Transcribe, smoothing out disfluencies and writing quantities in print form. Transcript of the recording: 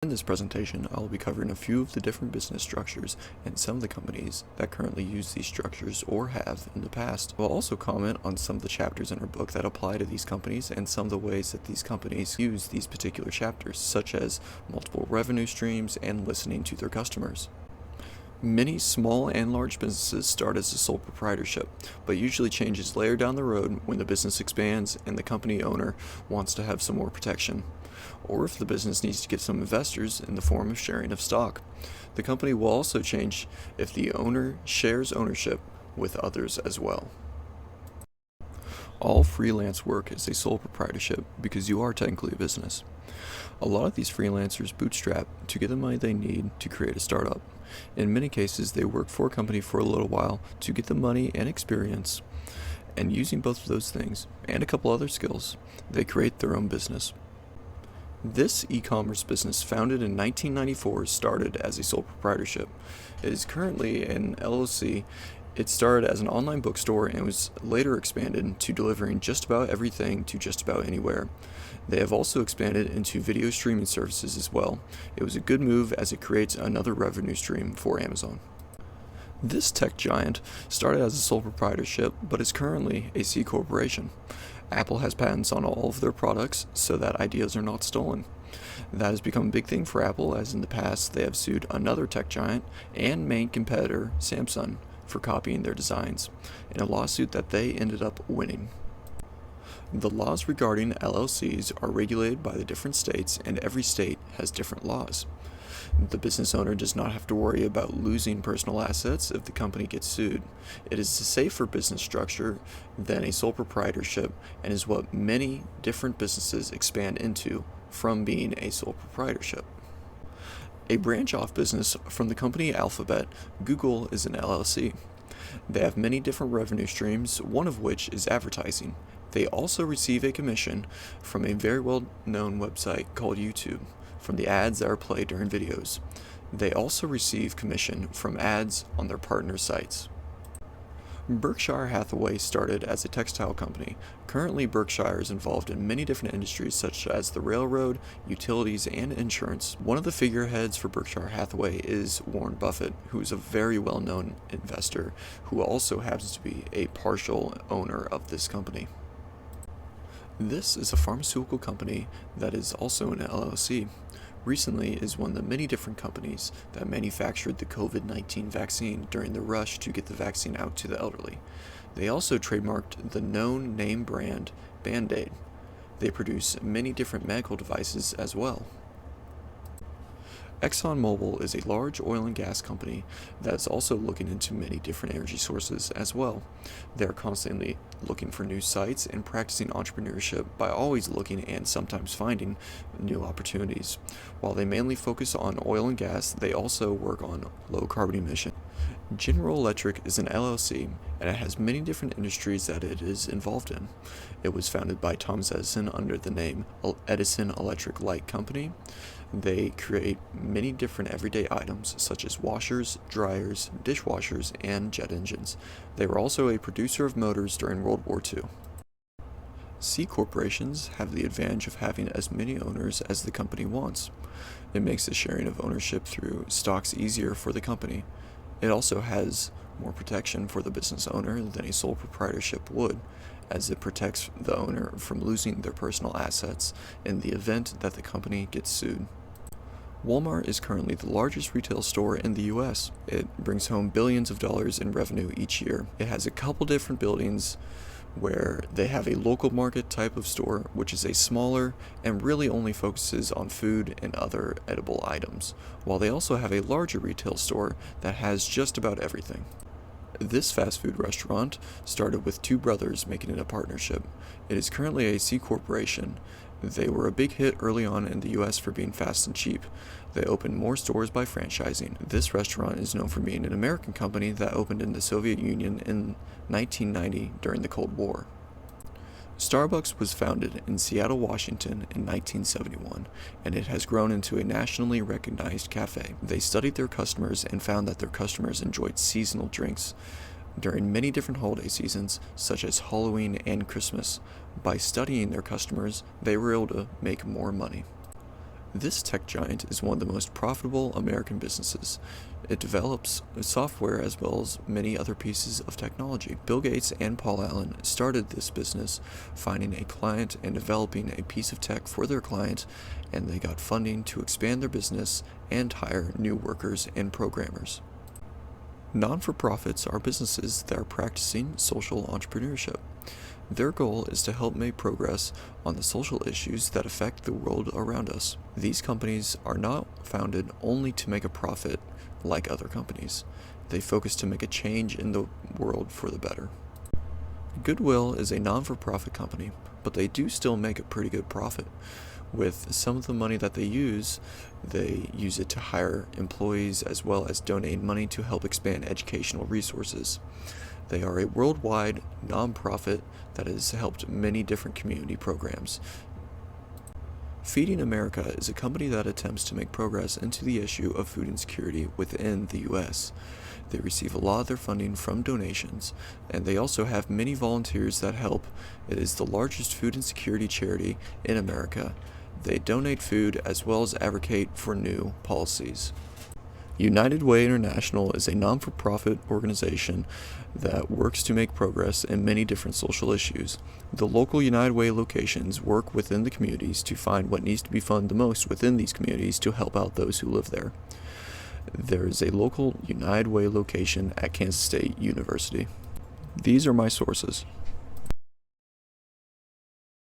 In this presentation, I will be covering a few of the different business structures and some of the companies that currently use these structures or have in the past. I will also comment on some of the chapters in our book that apply to these companies and some of the ways that these companies use these particular chapters, such as multiple revenue streams and listening to their customers. Many small and large businesses start as a sole proprietorship, but usually changes later down the road when the business expands and the company owner wants to have some more protection, or if the business needs to get some investors in the form of sharing of stock. The company will also change if the owner shares ownership with others as well. All freelance work is a sole proprietorship because you are technically a business. A lot of these freelancers bootstrap to get the money they need to create a startup. In many cases, they work for a company for a little while to get the money and experience, and using both of those things and a couple other skills, they create their own business. This e-commerce business, founded in 1994, started as a sole proprietorship. It is currently an LLC. It started as an online bookstore and was later expanded to delivering just about everything to just about anywhere. They have also expanded into video streaming services as well. It was a good move as it creates another revenue stream for Amazon. This tech giant started as a sole proprietorship, but is currently a C corporation. Apple has patents on all of their products so that ideas are not stolen. That has become a big thing for Apple, as in the past they have sued another tech giant and main competitor, Samsung, for copying their designs, in a lawsuit that they ended up winning. The laws regarding LLCs are regulated by the different states, and every state has different laws. The business owner does not have to worry about losing personal assets if the company gets sued. It is a safer business structure than a sole proprietorship and is what many different businesses expand into from being a sole proprietorship. A branch-off business from the company Alphabet, Google is an LLC. They have many different revenue streams, one of which is advertising. They also receive a commission from a very well-known website called YouTube, from the ads that are played during videos. They also receive commission from ads on their partner sites. Berkshire Hathaway started as a textile company. Currently, Berkshire is involved in many different industries such as the railroad, utilities, and insurance. One of the figureheads for Berkshire Hathaway is Warren Buffett, who is a very well-known investor who also happens to be a partial owner of this company. This is a pharmaceutical company that is also an LLC. Recently is one of the many different companies that manufactured the COVID-19 vaccine during the rush to get the vaccine out to the elderly. They also trademarked the known name brand Band-Aid. They produce many different medical devices as well. ExxonMobil is a large oil and gas company that is also looking into many different energy sources as well. They are constantly looking for new sites and practicing entrepreneurship by always looking and sometimes finding new opportunities. While they mainly focus on oil and gas, they also work on low carbon emission. General Electric is an LLC, and it has many different industries that it is involved in. It was founded by Thomas Edison under the name Edison Electric Light Company. They create many different everyday items such as washers, dryers, dishwashers, and jet engines. They were also a producer of motors during World War II. C corporations have the advantage of having as many owners as the company wants. It makes the sharing of ownership through stocks easier for the company. It also has more protection for the business owner than a sole proprietorship would, as it protects the owner from losing their personal assets in the event that the company gets sued. Walmart is currently the largest retail store in the US. It brings home billions of dollars in revenue each year. It has a couple different buildings where they have a local market type of store, which is a smaller and really only focuses on food and other edible items, while they also have a larger retail store that has just about everything. This fast food restaurant started with two brothers making it a partnership. It is currently a C corporation. They were a big hit early on in the US for being fast and cheap. They opened more stores by franchising. This restaurant is known for being an American company that opened in the Soviet Union in 1990 during the Cold War. Starbucks was founded in Seattle, Washington in 1971, and it has grown into a nationally recognized cafe. They studied their customers and found that their customers enjoyed seasonal drinks during many different holiday seasons, such as Halloween and Christmas. By studying their customers, they were able to make more money. This tech giant is one of the most profitable American businesses. It develops software as well as many other pieces of technology. Bill Gates and Paul Allen started this business finding a client and developing a piece of tech for their client, and they got funding to expand their business and hire new workers and programmers. Non-for-profits are businesses that are practicing social entrepreneurship. Their goal is to help make progress on the social issues that affect the world around us. These companies are not founded only to make a profit like other companies. They focus to make a change in the world for the better. Goodwill is a non-for-profit company, but they do still make a pretty good profit. With some of the money that they use it to hire employees as well as donate money to help expand educational resources. They are a worldwide nonprofit that has helped many different community programs. Feeding America is a company that attempts to make progress into the issue of food insecurity within the U.S. They receive a lot of their funding from donations, and they also have many volunteers that help. It is the largest food insecurity charity in America. They donate food as well as advocate for new policies. United Way International is a non-for-profit organization that works to make progress in many different social issues. The local United Way locations work within the communities to find what needs to be funded the most within these communities to help out those who live there. There is a local United Way location at Kansas State University. These are my sources.